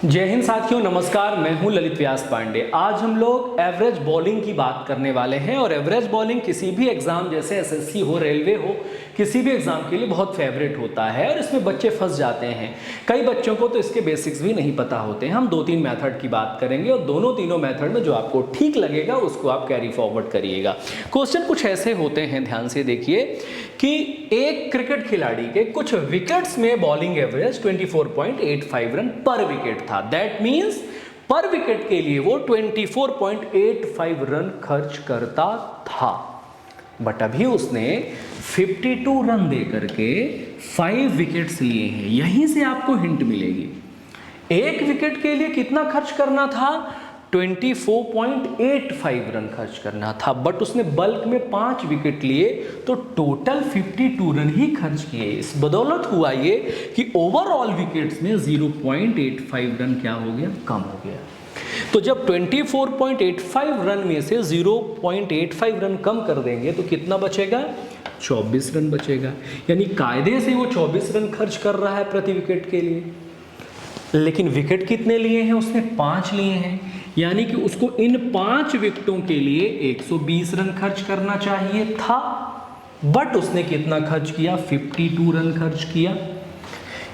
जय हिंद साथियों, नमस्कार। मैं हूं ललित व्यास पांडे। आज हम लोग एवरेज बॉलिंग की बात करने वाले हैं और एवरेज बॉलिंग किसी भी एग्जाम जैसे एसएससी हो, रेलवे हो, किसी भी एग्जाम के लिए बहुत फेवरेट होता है और इसमें बच्चे फंस जाते हैं। कई बच्चों को तो इसके बेसिक्स भी नहीं पता होते हैं। हम 2-3 मेथड की बात करेंगे और तीनों मेथड में जो आपको ठीक लगेगा उसको आप कैरी फॉरवर्ड करिएगा। क्वेश्चन कुछ ऐसे होते हैं, ध्यान से देखिए कि एक क्रिकेट खिलाड़ी के कुछ विकेट्स में बॉलिंग एवरेज 24.85 रन पर विकेट था। दैट मीन्स पर विकेट के लिए वो 24.85 रन खर्च करता था, बट अभी उसने 52 रन दे करके 5 विकेट्स लिए हैं। यहीं से आपको हिंट मिलेगी। एक विकेट के लिए कितना खर्च करना था? 24.85 रन खर्च करना था, बट उसने बल्क में 5 विकेट लिए तो टोटल 52 रन ही खर्च किए। इस बदौलत हुआ ये कि ओवरऑल विकेट्स में 0.85 रन क्या हो गया? कम हो गया। तो जब 24.85 रन में से 0.85 रन कम कर देंगे तो कितना बचेगा? 24 रन बचेगा। यानी कायदे से वो 24 रन खर्च कर रहा है प्रति विकेट के लिए, लेकिन विकेट कितने लिए हैं? उसने 5 लिए हैं। यानी कि उसको इन 5 विकेटों के लिए 120 रन खर्च करना चाहिए था, बट उसने कितना खर्च किया? 52 रन खर्च किया।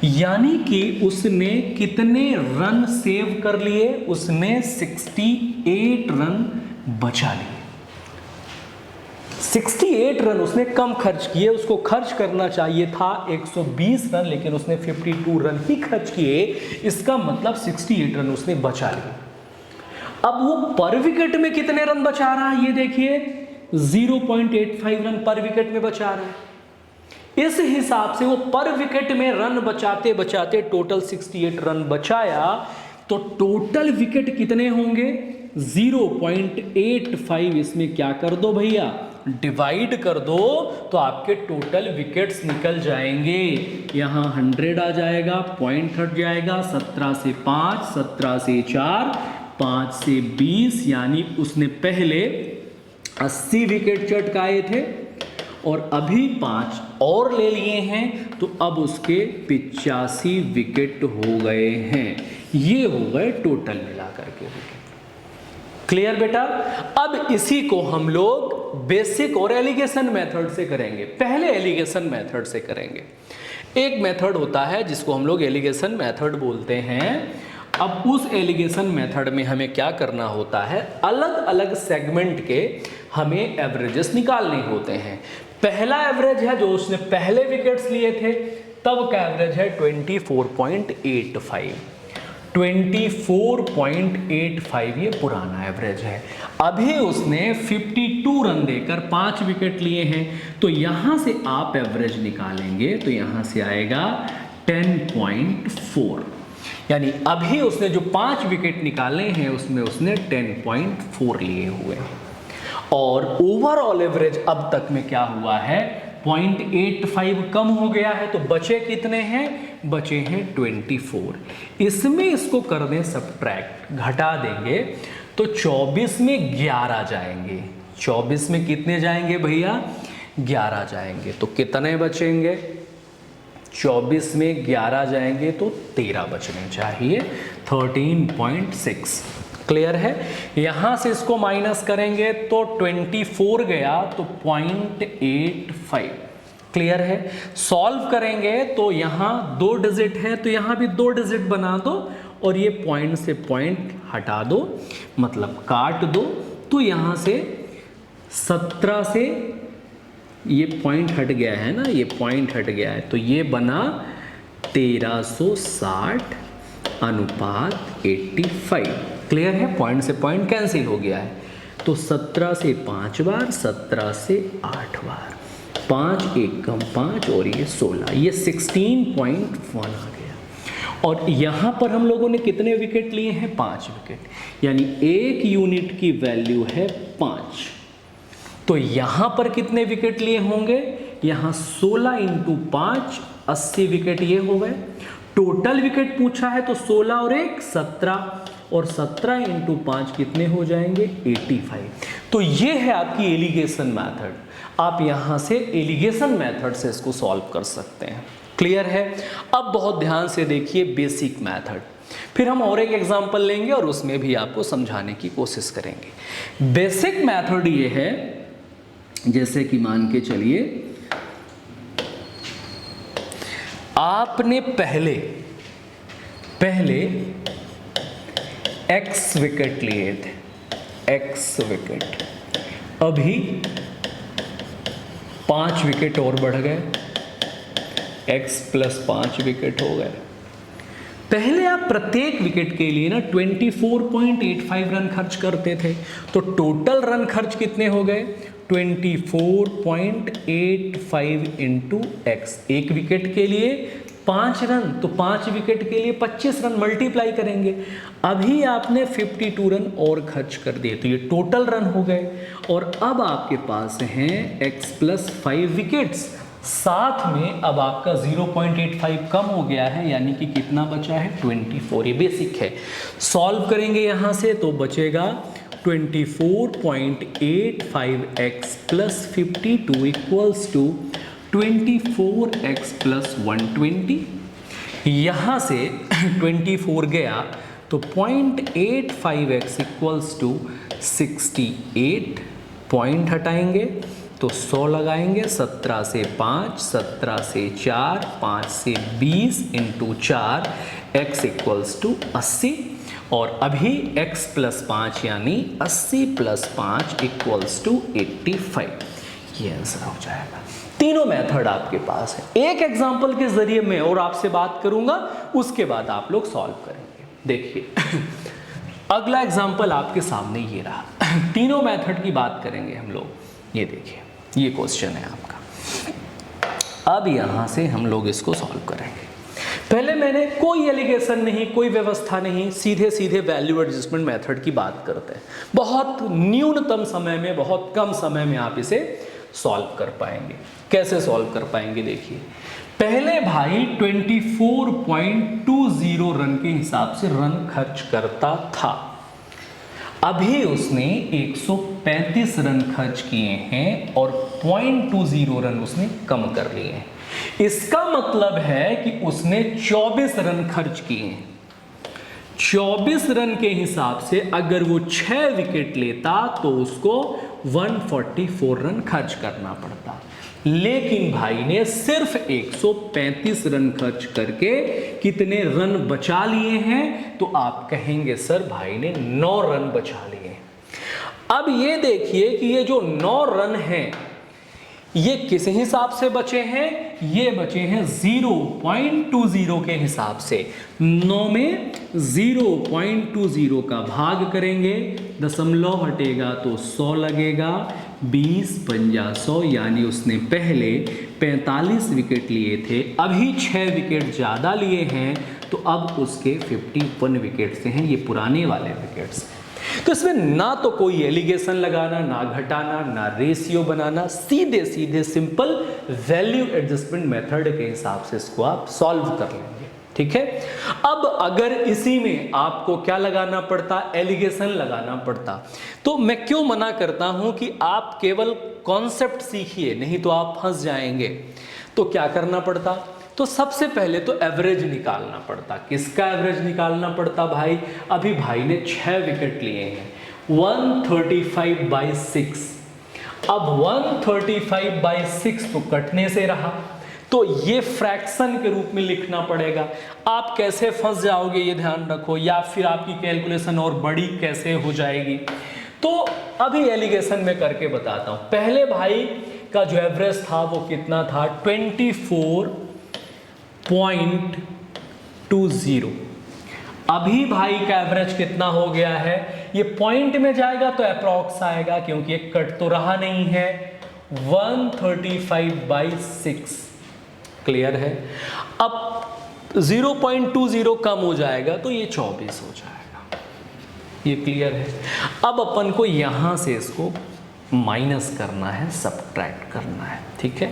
यानी कि उसने कितने रन सेव कर लिए? उसने 68 रन बचा लिए। 68 रन उसने कम खर्च किए। उसको खर्च करना चाहिए था 120 रन, लेकिन उसने 52 रन ही खर्च किए। इसका मतलब 68 रन उसने बचा लिए। अब वो पर विकेट में कितने रन बचा रहा है? ये देखिए, 0.85 रन पर विकेट में बचा रहा है। इस हिसाब से वो पर विकेट में रन बचाते बचाते टोटल 68 रन बचाया, तो टोटल विकेट कितने होंगे? 0.85 इसमें क्या कर दो भैया? डिवाइड कर दो, तो आपके टोटल विकेट्स निकल जाएंगे। यहां 100 आ जाएगा, पॉइंट हट जाएगा, 17 से 5, 17 से 4, 5 से 20, यानी उसने पहले 80 विकेट चटकाए थे और अभी 5 और ले लिए हैं, तो अब उसके 85 विकेट हो गए हैं। ये हो गए टोटल मिलाकर के विकेट। क्लियर बेटा? अब इसी को हम लोग बेसिक और एलिगेशन मेथड से करेंगे। पहले एलिगेशन मेथड से करेंगे। एक मेथड होता है जिसको हम लोग एलिगेशन मेथड बोलते हैं। अब उस एलिगेशन मेथड में हमें क्या करना होता है? अलग अलग सेगमेंट के हमें एवरेजेस निकालने होते हैं। पहला एवरेज है जो उसने पहले विकेट्स लिए थे, तब का एवरेज है 24.85। 24.85 ये पुराना एवरेज है। अभी उसने 52 रन देकर 5 विकेट लिए हैं, तो यहां से आप एवरेज निकालेंगे तो यहां से आएगा 10.4। यानी अभी उसने जो 5 विकेट निकाले हैं उसमें उसने 10.4 लिए हुए हैं। और ओवरऑल एवरेज अब तक में क्या हुआ है? 0.85 कम हो गया है, तो बचे कितने हैं? बचे हैं 24। इसमें इसको कर दें सब्ट्रैक्ट, घटा देंगे तो 24 में 11 जाएंगे। 24 में कितने जाएंगे भैया? 11 जाएंगे। तो कितने बचेंगे? 24 में 11 जाएंगे तो 13 बचने चाहिए, 13.6। क्लियर है? यहां से इसको माइनस करेंगे तो 24 गया तो 0.85। क्लियर है? सॉल्व करेंगे तो यहां 2 डिजिट है तो यहां भी 2 डिजिट बना दो और ये पॉइंट से पॉइंट हटा दो, मतलब काट दो। तो यहां से 17 से ये पॉइंट हट गया है ना, ये पॉइंट हट गया है, तो ये बना 1360 अनुपात 85। क्लियर है? पॉइंट से पॉइंट कैंसिल हो गया है, तो 17 से 5 बार, 17 से 8 बार, 5 एकम 5 और ये 16, ये 16.1 आ गया। और यहां पर हम लोगों ने कितने विकेट लिए हैं? 5 विकेट। यानी एक यूनिट की वैल्यू है 5। तो यहां पर कितने विकेट लिए होंगे? यहां 16 इंटू 5, 80 विकेट ये हो गए। टोटल विकेट पूछा है तो 16 और 1 17, और 17 इंटू 5 कितने हो जाएंगे? 85। तो ये है आपकी एलिगेशन मेथड। आप यहां से एलिगेशन मेथड से इसको सॉल्व कर सकते हैं। क्लियर है? अब बहुत ध्यान से देखिए बेसिक मेथड। फिर हम और एक एग्जांपल लेंगे और उसमें भी आपको समझाने की कोशिश करेंगे। बेसिक मेथड ये है, जैसे कि मान के चलिए आपने पहले x विकेट लिए थे, x विकेट, अभी 5 विकेट और बढ़ गए, x + 5 विकेट हो गए। पहले आप प्रत्येक विकेट के लिए ना 24.85 रन खर्च करते थे, तो टोटल रन खर्च कितने हो गए? 24.85 इंटू x। एक विकेट के लिए 5 रन, तो 5 विकेट के लिए 25 रन मल्टीप्लाई करेंगे। अभी आपने 52 रन और खर्च कर दिए, तो ये टोटल रन हो गए। और अब आपके पास हैं x + 5 विकेट्स, साथ में अब आपका 0.85 कम हो गया है, यानी कि कितना बचा है? 24। ये बेसिक है। सॉल्व करेंगे यहाँ से तो बचेगा 24.85x + 52 = 24x + 120। यहाँ से 24 गया तो 0.85x = 68। पॉइंट हटाएंगे तो 100 लगाएंगे, 17 से 5, 17 से 4, 5 से 20 इंटू 4, x = 80। और अभी x + 5 यानी 80 + 5 = 85। ये आंसर हो जाएगा। तीनों मेथड आपके पास है। एक एग्जांपल के जरिए मैं और आपसे बात करूंगा, उसके बाद आप लोग सॉल्व करेंगे। देखिए अगला एग्जांपल आपके सामने ये रहा। तीनों मेथड की बात करेंगे हम लोग। ये देखिए, ये क्वेश्चन है आपका। अब यहां से हम लोग इसको सॉल्व करेंगे। पहले मैंने कोई एलिगेशन नहीं, कोई व्यवस्था नहीं, सीधे सीधे वैल्यू एडजस्टमेंट मेथड की बात करते हैं। बहुत न्यूनतम समय में, बहुत कम समय में आप इसे सॉल्व कर पाएंगे। कैसे सॉल्व कर पाएंगे? देखिए, पहले भाई 24.20 रन के हिसाब से रन खर्च करता था, अभी उसने 135 रन खर्च किए हैं और 0.20 रन उसने कम कर लिए हैं। इसका मतलब है कि उसने 24 रन खर्च किए हैं। 24 रन के हिसाब से अगर वो 6 विकेट लेता तो उसको 144 रन खर्च करना पड़ता, लेकिन भाई ने सिर्फ 135 रन खर्च करके कितने रन बचा लिए हैं? तो आप कहेंगे सर भाई ने 9 रन बचा लिए। अब ये देखिए कि ये जो 9 रन हैं ये किस हिसाब से बचे हैं? ये बचे हैं 0.20 के हिसाब से। 9 में 0.20 का भाग करेंगे, दशमलव हटेगा तो 100 लगेगा, 20 पंजा 100, यानी उसने पहले 45 विकेट लिए थे, अभी 6 विकेट ज़्यादा लिए हैं, तो अब उसके 51 विकेट से हैं, ये पुराने वाले विकेट्स। तो इसमें ना तो कोई एलिगेशन लगाना, ना घटाना, ना रेशियो बनाना, सीधे सीधे सिंपल वैल्यू एडजस्टमेंट मेथड के हिसाब से इसको आप सॉल्व कर लेंगे। ठीक है। अब अगर इसी में आपको क्या लगाना पड़ता? एलिगेशन लगाना पड़ता। तो मैं क्यों मना करता हूं कि आप केवल कॉन्सेप्ट सीखिए, नहीं तो आप फंस जाएंगे। तो क्या करना पड़ता? तो सबसे पहले तो एवरेज निकालना पड़ता। किसका एवरेज निकालना पड़ता भाई? अभी भाई ने 6 विकेट लिए हैं, 135/6। अब 135/6 तो कटने से रहा, तो ये फ्रैक्शन के रूप में लिखना पड़ेगा। आप कैसे फंस जाओगे ये ध्यान रखो, या फिर आपकी कैलकुलेशन और बड़ी कैसे हो जाएगी। तो अभी एलिगेशन में करके बताता हूं। पहले भाई का जो एवरेज था वो कितना था? 24.20। अभी भाई का एवरेज कितना हो गया है? ये पॉइंट में जाएगा तो अप्रॉक्स आएगा, क्योंकि ये कट तो रहा नहीं है। 135/6 क्लियर है। अब 0.20 कम हो जाएगा तो ये 24 हो जाएगा। ये क्लियर है। अब अपन को यहां से इसको माइनस करना है, सब्ट्रैक्ट करना है। ठीक है।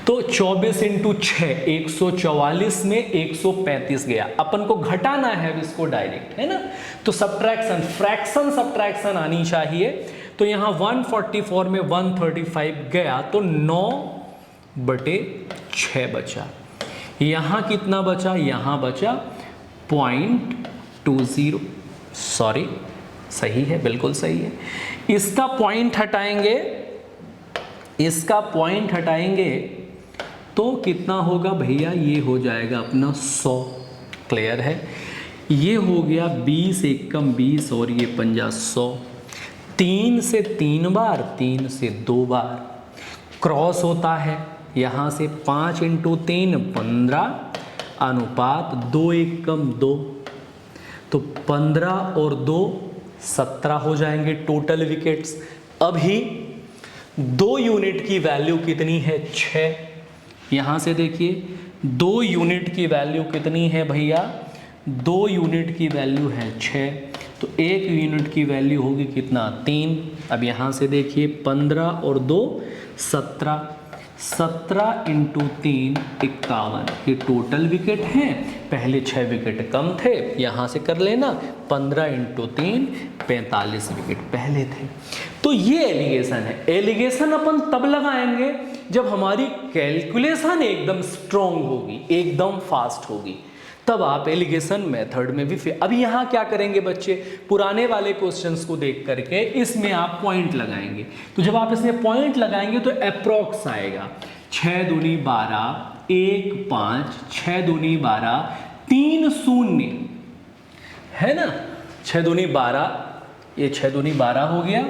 तो 24 × 6 144 में 135 गया, अपन को घटाना है इसको डायरेक्ट, है ना। तो सब्ट्रैक्शन, फ्रैक्शन सब्ट्रैक्शन आनी चाहिए। तो यहाँ 144 में 135 गया तो 9/6 बचा। यहाँ कितना बचा? यहाँ बचा 20, सॉरी सही है, बिल्कुल सही है। इसका पॉइंट हटाएंगे, इसका पॉइंट हटाएंगे तो कितना होगा भैया, ये हो जाएगा अपना 100। क्लियर है, ये हो गया 20 एकम 20 और ये 50 100। 3 से 3 बार, 3 से 2 बार क्रॉस होता है, यहाँ से 5 × 3 15 अनुपात 2 एकम 2, तो 15 और 2 17 हो जाएंगे टोटल विकेट्स। अभी 2 यूनिट की वैल्यू कितनी है, 6। यहाँ से देखिए 2 यूनिट की वैल्यू कितनी है भैया, 2 यूनिट की वैल्यू है 6, तो 1 यूनिट की वैल्यू होगी कितना, 3। अब यहाँ से देखिए 15 और 2 17, 17 × 3 51, ये टोटल विकेट हैं। पहले 6 विकेट कम थे, यहाँ से कर लेना, 15 × 3 45 विकेट पहले थे। तो ये एलिगेशन है। एलिगेशन अपन तब लगाएंगे जब हमारी कैलकुलेशन एकदम स्ट्रॉन्ग होगी, एकदम फास्ट होगी, तब आप एलिगेशन मेथड में भी अब यहाँ क्या करेंगे बच्चे, पुराने वाले क्वेश्चंस को देख करके इसमें आप पॉइंट लगाएंगे। तो जब आप इसमें पॉइंट लगाएंगे तो अप्रॉक्स आएगा, 6 दूनी 12, 1 5, 6 दूनी 12, 3 0 है ना, 6 दूनी 12, ये 6 दूनी 12 हो गया।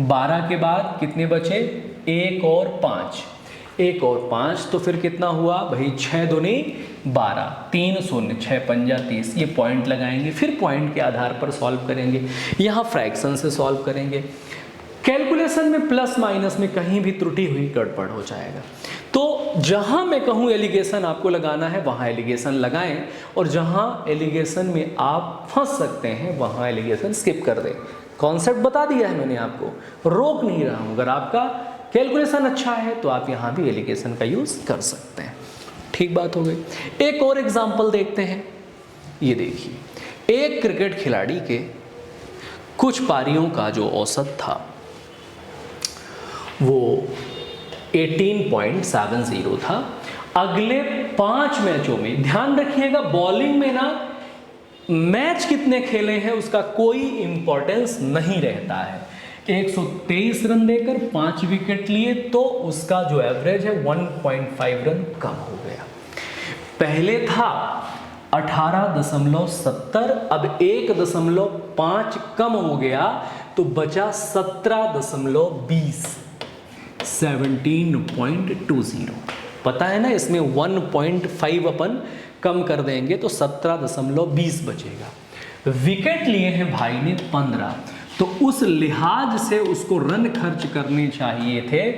12 के बाद कितने बचे, 1 और 5, 1 और 5, तो फिर कितना हुआ भाई, 6 दूनी 12, 3 0, 6 पंजा 30, ये पॉइंट लगाएंगे। फिर पॉइंट के आधार पर सॉल्व करेंगे, यहाँ फ्रैक्शन से सॉल्व करेंगे। कैलकुलेशन में प्लस माइनस में कहीं भी त्रुटि हुई गड़बड़ हो जाएगा। तो जहाँ मैं कहूँ एलिगेशन आपको लगाना है वहाँ एलिगेशन लगाएं, और जहाँ एलिगेशन में आप फंस सकते हैं वहाँ एलिगेशन स्किप कर दें। कॉन्सेप्ट बता दिया है मैंने आपको, रोक नहीं रहा हूँ। अगर आपका कैलकुलेशन अच्छा है तो आप यहाँ भी एलिगेशन का यूज़ कर सकते हैं। ठीक बात हो गई। एक और एग्जाम्पल देखते हैं। ये देखिए, एक क्रिकेट खिलाड़ी के कुछ पारियों का जो औसत था वो 18.70 था। अगले 5 मैचों में, ध्यान रखिएगा बॉलिंग में ना मैच कितने खेले हैं उसका कोई इंपॉर्टेंस नहीं रहता है। 123 रन देकर 5 विकेट लिए तो उसका जो एवरेज है 1.5 रन कम हो गया। पहले था 18.70, अब 1.5 कम हो गया तो बचा 17.20, 17.20। पता है ना, इसमें 1.5 अपन कम कर देंगे तो 17.20 बचेगा। विकेट लिए हैं भाई ने 15, तो उस लिहाज से उसको रन खर्च करने चाहिए थे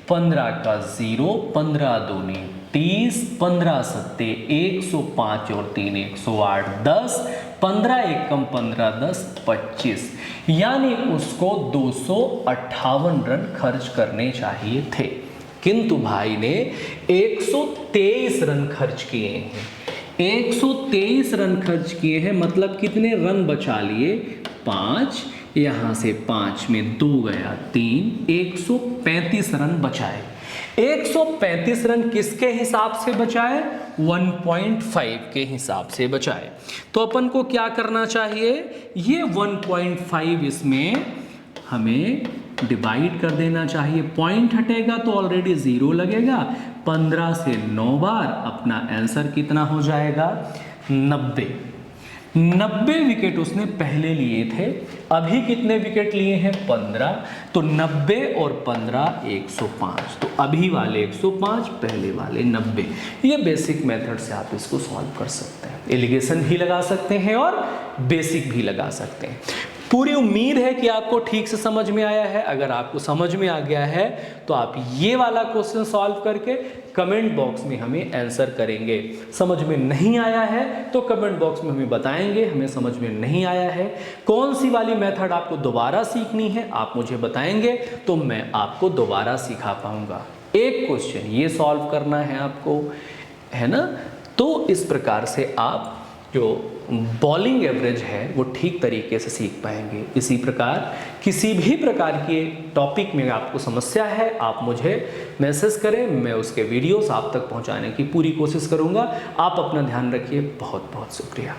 15 का 0, 15 दूनी 30, 15 सत्ते 105 और 3 108, 10, 15 एकम 15 10 25, यानी उसको 258 रन खर्च करने चाहिए थे, किंतु भाई ने 123 रन खर्च किए हैं। 123 रन खर्च किए हैं, मतलब कितने रन बचा लिए, 5, यहाँ से 5 में 2 गया 3, 135 रन बचाए। 135 रन किसके हिसाब से बचाए, 1.5 के हिसाब से बचाए। तो अपन को क्या करना चाहिए, ये 1.5 इसमें हमें डिवाइड कर देना चाहिए। पॉइंट हटेगा तो ऑलरेडी 0 लगेगा। 15 से 9 बार अपना आंसर कितना हो जाएगा, 90। 90 विकेट उसने पहले लिए थे, अभी कितने विकेट लिए हैं, 15, तो 90 और 15 105, तो अभी वाले 105, पहले वाले 90। ये बेसिक मेथड से आप इसको सॉल्व कर सकते हैं। एलिगेशन भी लगा सकते हैं और बेसिक भी लगा सकते हैं। पूरी उम्मीद है कि आपको ठीक से समझ में आया है। अगर आपको समझ में आ गया है तो आप ये वाला क्वेश्चन सॉल्व करके कमेंट बॉक्स में हमें आंसर करेंगे। समझ में नहीं आया है तो कमेंट बॉक्स में हमें बताएंगे हमें समझ में नहीं आया है। कौन सी वाली मेथड आपको दोबारा सीखनी है आप मुझे बताएंगे तो मैं आपको दोबारा सिखा पाऊंगा। एक क्वेश्चन ये सॉल्व करना है आपको, है ना। तो इस प्रकार से आप जो बॉलिंग एवरेज है वो ठीक तरीके से सीख पाएंगे। इसी प्रकार किसी भी प्रकार के टॉपिक में आपको समस्या है आप मुझे मैसेज करें, मैं उसके वीडियोस आप तक पहुंचाने की पूरी कोशिश करूंगा। आप अपना ध्यान रखिए। बहुत बहुत शुक्रिया।